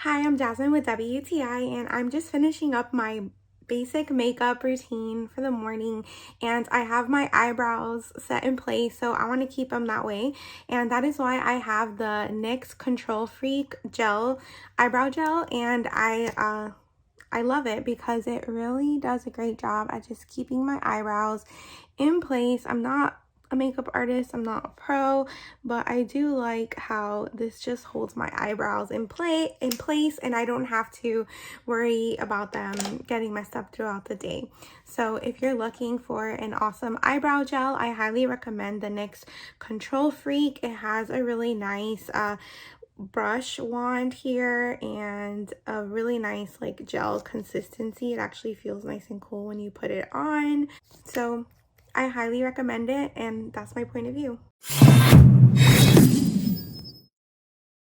Hi, I'm Jasmine with WTI, and I'm just finishing up my basic makeup routine for the morning, and I have my eyebrows set in place, so I want to keep them that way, and that is why I have the NYX Control Free Gel eyebrow gel, and I love it because it really does a great job at just keeping my eyebrows in place. I'm not a makeup artist, I'm not a pro, but I do like how this just holds my eyebrows in place, and I don't have to worry about them getting messed up throughout the day. So if you're looking for an awesome eyebrow gel, I highly recommend the NYX Control Freak. It has a really nice brush wand here and a really nice like gel consistency. It actually feels nice and cool when you put it on. So I highly recommend it, and that's my point of view.